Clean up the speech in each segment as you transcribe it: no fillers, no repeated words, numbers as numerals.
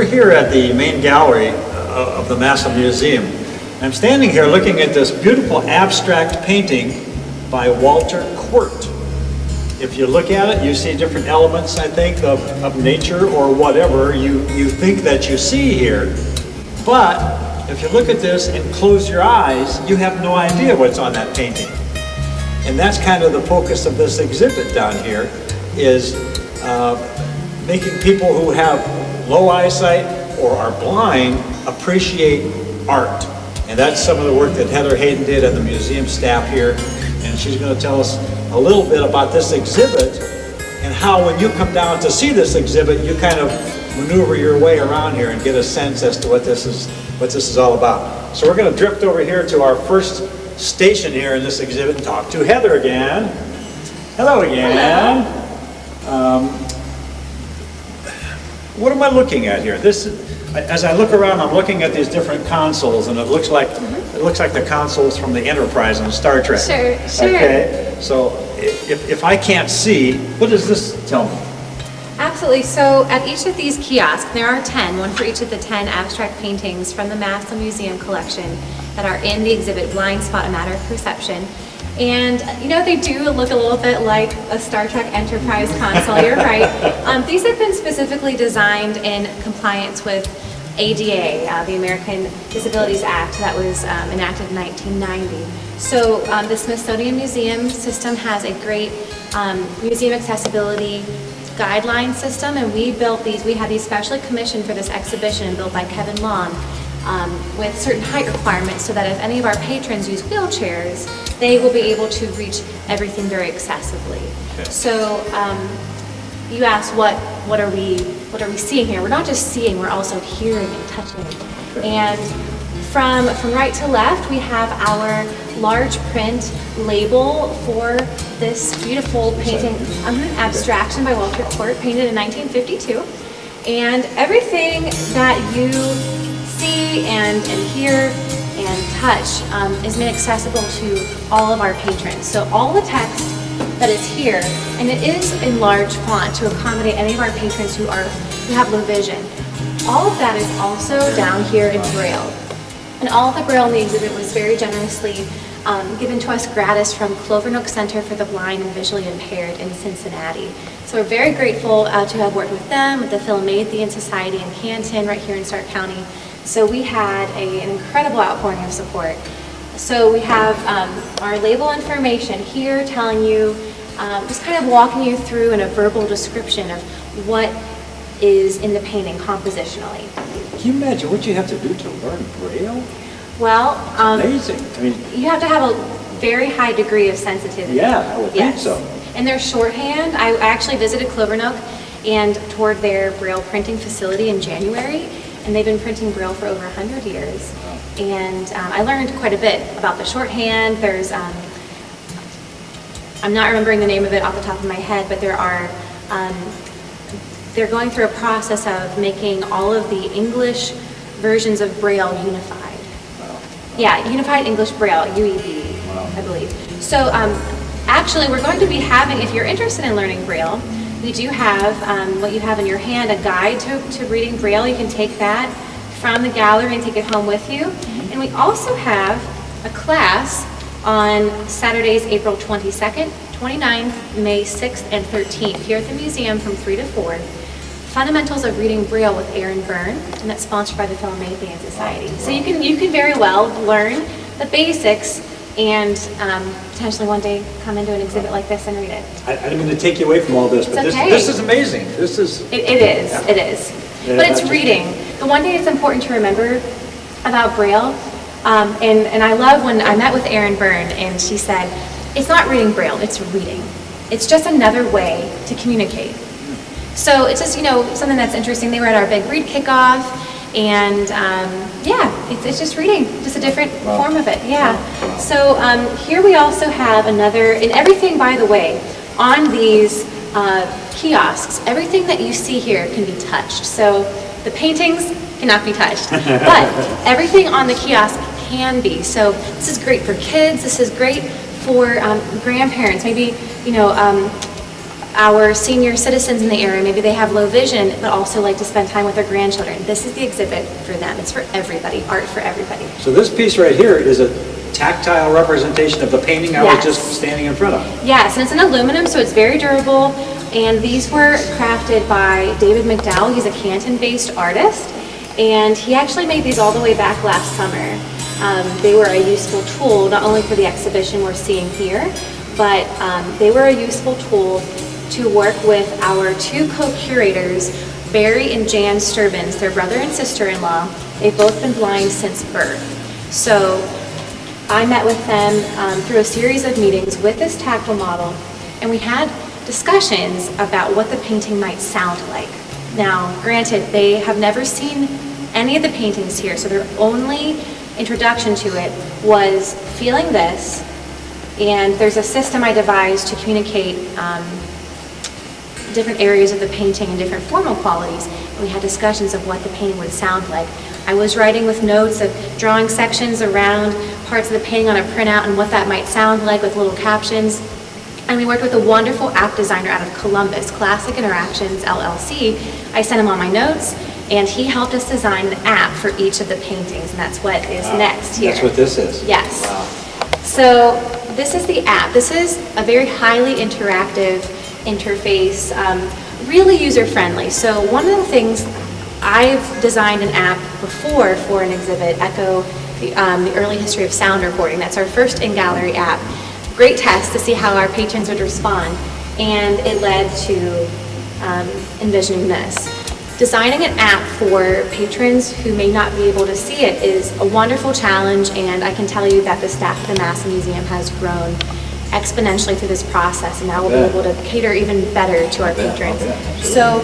here at the main gallery of the Massillon Museum. I'm standing here looking at this beautiful abstract painting by Walter Quirt. If you look at it, you see different elements, I think, of nature or whatever you think that you see here. But if you look at this and close your eyes, you have no idea what's on that painting. And that's kind of the focus of this exhibit down here, is making people who have low eyesight or are blind appreciate art. And that's some of the work that Heather Hayden did and the museum staff here. And she's going to tell us a little bit about this exhibit and how when you come down to see this exhibit, you kind of maneuver your way around here and get a sense as to what this is all about. So we're going to drift over here to our first station here in this exhibit and talk to Heather again. Hello again. Hello. What am I looking at here? As I look around, I'm looking at these different consoles, and it looks like the consoles from the Enterprise on Star Trek. Sure. Okay. So if I can't see, what does this tell me? Absolutely. So at each of these kiosks, there are 10, one for each of the 10 abstract paintings from the Massillon Museum collection that are in the exhibit Blind Spot, A Matter of Perception. And you know, they do look a little bit like a Star Trek Enterprise console, you're right. These have been specifically designed in compliance with ADA, the American Disabilities Act that was enacted in 1990. So the Smithsonian Museum system has a great museum accessibility guideline system, and we built these. We had these specially commissioned for this exhibition, built by Kevin Long, with certain height requirements, so that if any of our patrons use wheelchairs, they will be able to reach everything very accessibly. Okay. So you asked, what are we seeing here? We're not just seeing, we're also hearing and touching. Okay. And from right to left, we have our large print label for this beautiful painting, Abstraction by Walter Quirt, painted in 1952. And everything that you see and hear and touch is made accessible to all of our patrons. So all the text that is here, and it is in large font to accommodate any of our patrons who have low vision. All of that is also down here in Braille. And all of the Braille in the exhibit was very generously given to us gratis from Clover Nook Center for the Blind and Visually Impaired in Cincinnati. So we're very grateful to have worked with them, with the Philomathean Society in Canton, right here in Stark County. So we had an incredible outpouring of support. So we have our label information here telling you, just kind of walking you through in a verbal description of what is in the painting compositionally. Can you imagine what you have to do to learn Braille? Well, amazing. I mean, you have to have a very high degree of sensitivity. Yeah, I would think so. And their shorthand, I actually visited Clover Nook and toured their Braille printing facility in January, and they've been printing Braille for over 100 years. Wow. And I learned quite a bit about the shorthand. There's, I'm not remembering the name of it off the top of my head, but they're going through a process of making all of the English versions of Braille unified. Wow. Yeah, Unified English Braille, UEB, wow. I believe. So actually we're going to be having, if you're interested in learning Braille, we do have what you have in your hand, a guide to reading Braille. You can take that from the gallery and take it home with you. Mm-hmm. And we also have a class on Saturdays, April 22nd, 29th, May 6th, and 13th here at the museum from 3 to 4. Fundamentals of Reading Braille with Aaron Byrne, and that's sponsored by the Philomathean Society. So you can very well learn the basics and potentially one day come into an exhibit like this and read it. I didn't mean to take you away from all this, but this is amazing. This is... It is. Yeah. It is. Yeah, but it's reading. The one thing that's important to remember about Braille, and I love when I met with Aaron Byrne, and she said, it's not reading Braille, it's reading. It's just another way to communicate. So it's just, something that's interesting. They were at our big read kickoff, and it's just reading, just a different form of it, yeah. Wow. So here we also have another, and everything, by the way, on these kiosks, everything that you see here can be touched. So the paintings cannot be touched, but everything on the kiosk can be. So this is great for kids, this is great for grandparents, maybe, our senior citizens in the area, maybe they have low vision, but also like to spend time with their grandchildren. This is the exhibit for them. It's for everybody, art for everybody. So this piece right here is a tactile representation of the painting I was Yes. just standing in front of. Yes, and it's in aluminum, so it's very durable. And these were crafted by David McDowell. He's a Canton-based artist, and he actually made these all the way back last summer. They were a useful tool, not only for the exhibition we're seeing here, but they were a useful tool to work with our two co-curators, Barry and Jan Sturbins, their brother and sister-in-law. They've both been blind since birth. So I met with them through a series of meetings with this tactile model, and we had discussions about what the painting might sound like. Now, granted, they have never seen any of the paintings here, so their only introduction to it was feeling this, and there's a system I devised to communicate different areas of the painting and different formal qualities, and we had discussions of what the painting would sound like. I was writing with notes of drawing sections around parts of the painting on a printout and what that might sound like with little captions. And we worked with a wonderful app designer out of Columbus, Classic Interactions LLC. I sent him all my notes, and he helped us design an app for each of the paintings, and that's what is next here. That's what this is? Yes. Wow. So this is the app. This is a very highly interactive interface, really user-friendly. So one of the things, I've designed an app before for an exhibit, Echo, the early history of sound recording. That's our first in-gallery app. Great test to see how our patrons would respond, and it led to envisioning this. Designing an app for patrons who may not be able to see it is a wonderful challenge, and I can tell you that the staff at the Massey Museum has grown exponentially through this process, and now we'll be able to cater even better to our patrons. So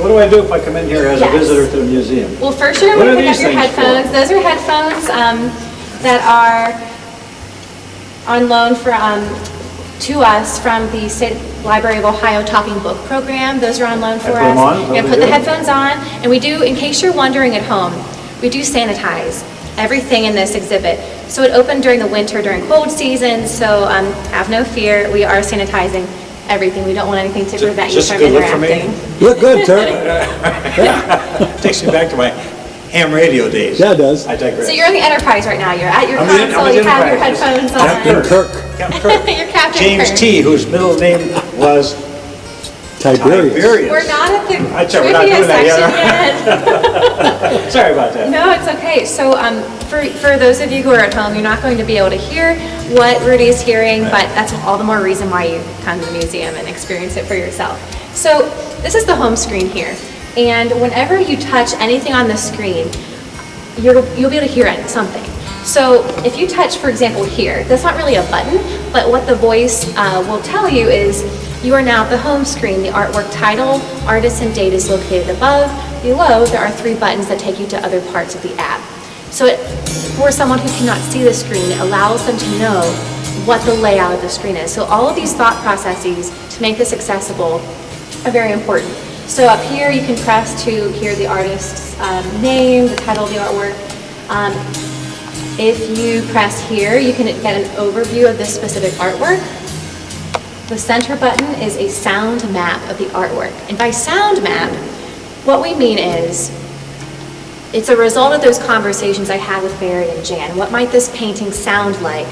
what do I do if I come in here as a Yes. visitor to the museum? well, first you're What going are to pick up these your things for? headphones. Those are headphones that are on loan to us from the State Library of Ohio Talking Book Program. Those are on loan for I put us. them on? You're going to put the headphones on, and we do, in case you're wondering at home, we do sanitize everything in this exhibit. So it opened during the winter, during cold season, so have no fear, we are sanitizing everything. We don't want anything to prevent you Just from good look for me? interacting. Look good, sir. Takes me back to my ham radio days. Yeah, it does. I digress. So you're in the Enterprise right now. You're at your I'm in console, you have your Enterprise. headphones on. Captain Kirk, Captain Kirk. You're Captain James Kirk. T., whose middle name was Tiberius. Tiberius. We're not at the I tell you, we're not trivia doing that section yet. Sorry about that. No, it's okay. So for those of you who are at home, you're not going to be able to hear what Rudy is hearing, but that's all the more reason why you come to the museum and experience it for yourself. So this is the home screen here. And whenever you touch anything on the screen, you'll be able to hear something. So if you touch, for example, here, that's not really a button, but what the voice will tell you is you are now at the home screen. The artwork title, artist, and date is located above. Below, there are 3 buttons that take you to other parts of the app. So for someone who cannot see the screen, it allows them to know what the layout of the screen is. So all of these thought processes to make this accessible are very important. So up here, you can press to hear the artist's name, the title of the artwork. If you press here, you can get an overview of this specific artwork. The center button is a sound map of the artwork. And by sound map, what we mean is, it's a result of those conversations I had with Barry and Jan. What might this painting sound like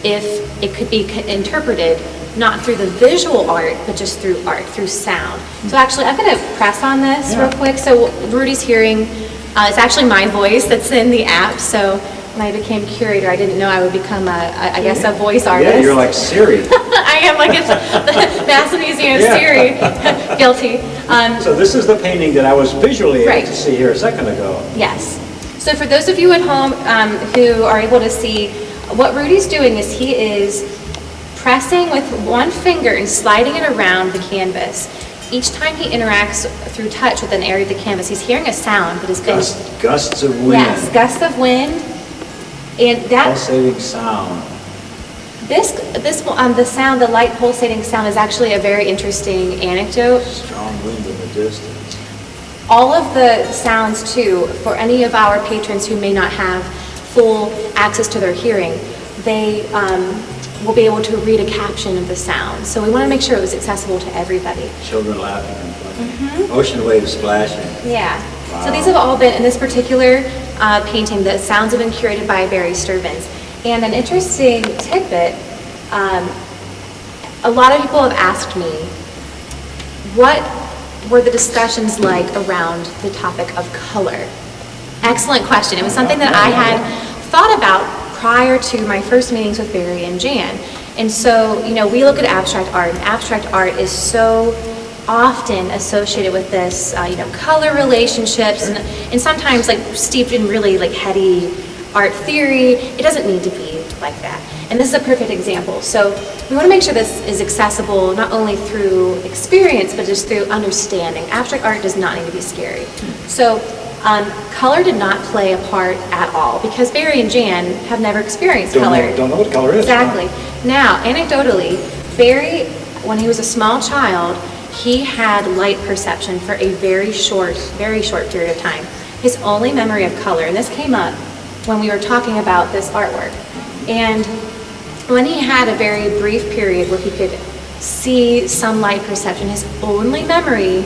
if it could be interpreted not through the visual art, but just through art, through sound. So actually, I'm going to press on this real quick. So Rudy's hearing, it's actually my voice that's in the app. So when I became curator, I didn't know I would become, I guess, a voice artist. Yeah, you're like Siri. I am like the Massey Museum Siri. Guilty. So this is the painting that I was visually able Right. to see here a second ago. Yes. So for those of you at home who are able to see, what Rudy's doing is he is pressing with one finger and sliding it around the canvas. Each time he interacts through touch with an area of the canvas, he's hearing a sound that has been... Gusts of wind. Yes, gusts of wind. And that... Pulsating sound. The sound, the light pulsating sound is actually a very interesting anecdote. Strong wind in the distance. All of the sounds too, for any of our patrons who may not have full access to their hearing, they will be able to read a caption of the sound. So we want to make sure it was accessible to everybody. Children laughing and playing. Ocean waves splashing. Yeah. Wow. So these have all been, in this particular painting, the sounds have been curated by Barry Sturvins. And an interesting tidbit, a lot of people have asked me, what were the discussions like around the topic of color? Excellent question. It was something that I had thought about prior to my first meetings with Barry and Jan. And so, you know, we look at abstract art, and abstract art is so often associated with this, you know, color relationships, and sometimes like steeped in really like heady art theory. It doesn't need to be like that. And this is a perfect example. So we want to make sure this is accessible not only through experience, but just through understanding. Abstract art does not need to be scary. So color did not play a part at all because Barry and Jan have never experienced color. Don't know what color is. Exactly. Now, anecdotally, Barry, when he was a small child, he had light perception for a very short period of time. His only memory of color, and this came up when we were talking about this artwork, and when he had a very brief period where he could see some light perception, his only memory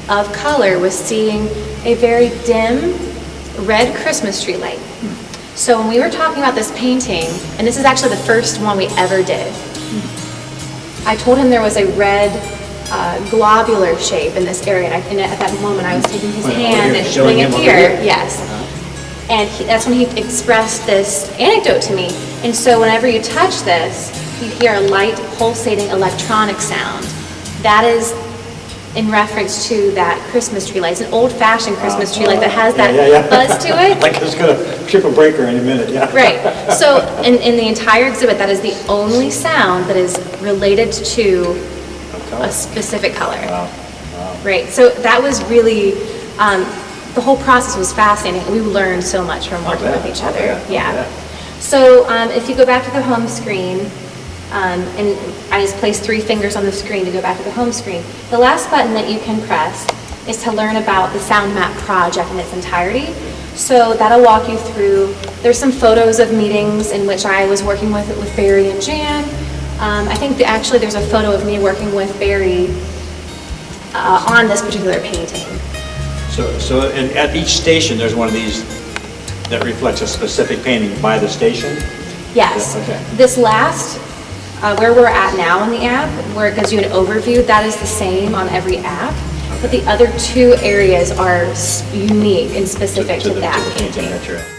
of color was seeing a very dim red Christmas tree light. So when we were talking about this painting, and this is actually the first one we ever did, I told him there was a red globular shape in this area, and at that moment I was taking his hand and putting it here. Yes. And that's when he expressed this anecdote to me. And so whenever you touch this, you hear a light pulsating electronic sound. That is in reference to that Christmas tree light. It's an old-fashioned Christmas tree light that has that buzz to it. Like it's going to trip a breaker any minute, yeah. Right. So in the entire exhibit, that is the only sound that is related to a specific color. Wow. Right. So that was really, the whole process was fascinating. We learned so much from working with each other. Yeah. So if you go back to the home screen, and I just placed 3 fingers on the screen to go back to the home screen. The last button that you can press is to learn about the Sound Map project in its entirety. So that'll walk you through, there's some photos of meetings in which I was working with Barry and Jan. I think actually there's a photo of me working with Barry on this particular painting. So and at each station, there's one of these that reflects a specific painting by the station? Yes. Okay. This last, where we're at now in the app, where it gives you an overview, that is the same on every app. But the other 2 areas are unique and specific to that painting. That you're at.